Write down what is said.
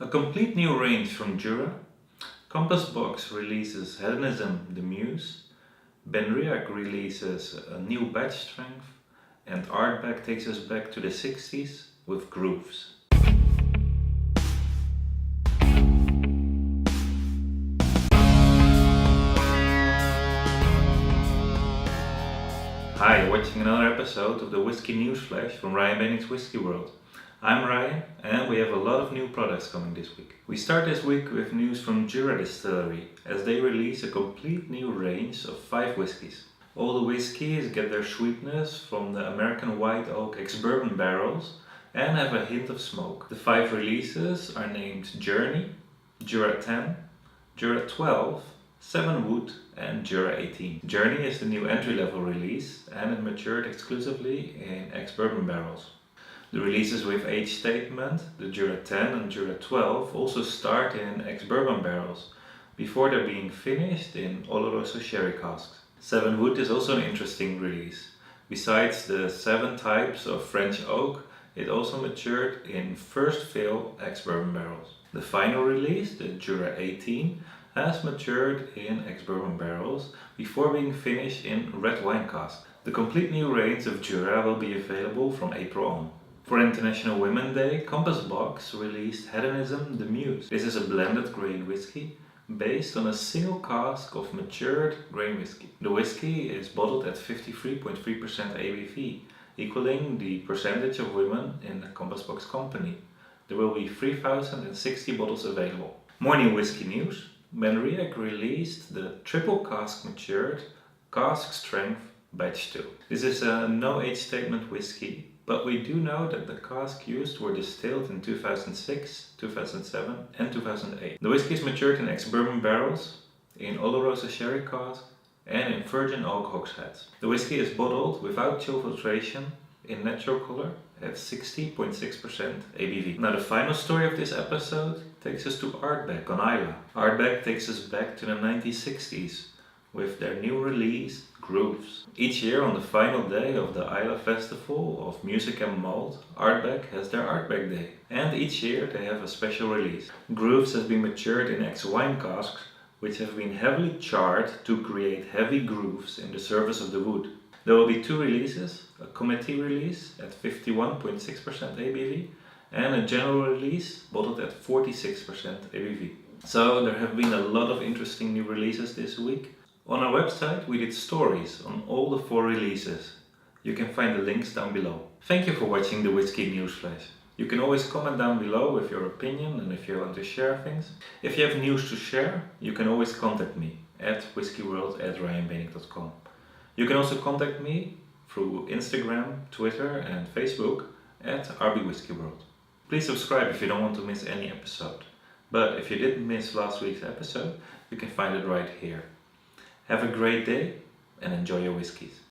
A complete new range from Jura. Compass Box releases Hedonism, the Muse. BenRiach releases a new batch strength. And Ardbeg takes us back to the 60s with Grooves. Hi, you're watching another episode of the Whisky NewsFlash from Ryan Bennick's Whisky World. I'm Ryan, and we have a lot of new products coming this week. We start this week with news from Jura Distillery, as they release a complete new range of 5 whiskies. All the whiskies get their sweetness from the American white oak ex-bourbon barrels and have a hint of smoke. The 5 releases are named Journey, Jura 10, Jura 12, 7 Wood and Jura 18. Journey is the new entry-level release and it matured exclusively in ex-bourbon barrels. The releases with age statement, the Jura 10 and Jura 12, also start in ex-bourbon barrels before they're being finished in Oloroso sherry casks. 7 Wood is also an interesting release. Besides the 7 types of French oak, it also matured in first fill ex-bourbon barrels. The final release, the Jura 18, has matured in ex-bourbon barrels before being finished in red wine casks. The complete new range of Jura will be available from April on. For International Women's Day, Compass Box released Hedonism, the Muse. This is a blended grain whiskey based on a single cask of matured grain whiskey. The whiskey is bottled at 53.3% ABV, equaling the percentage of women in the Compass Box company. There will be 3,060 bottles available. More new whiskey news. BenRiach released the triple cask matured Cask Strength Batch 2. This is a no age statement whiskey, but we do know that the casks used were distilled in 2006, 2007 and 2008. The whiskey is matured in ex-bourbon barrels, in Oloroso sherry cask and in virgin oak hogsheads. The whiskey is bottled without chill filtration in natural color at 60.6% ABV. Now the final story of this episode takes us to Ardbeg on Islay. Ardbeg takes us back to the 1960s with their new release, Grooves. Each year on the final day of the Islay Festival of Music and Malt, Ardbeg has their Ardbeg Day. And each year they have a special release. Grooves has been matured in ex-wine casks, which have been heavily charred to create heavy grooves in the surface of the wood. There will be 2 releases, a committee release at 51.6% ABV and a general release bottled at 46% ABV. So there have been a lot of interesting new releases this week. On our website we did stories on all the 4 releases. You can find the links down below. Thank you for watching the Whisky NewsFlash. You can always comment down below with your opinion and if you want to share things. If you have news to share, you can always contact me at whiskyworld@ryanbennick.com. You can also contact me through Instagram, Twitter and Facebook at @rbwhiskyworld. Please subscribe if you don't want to miss any episode. But if you didn't miss last week's episode, you can find it right here. Have a great day and enjoy your whiskies.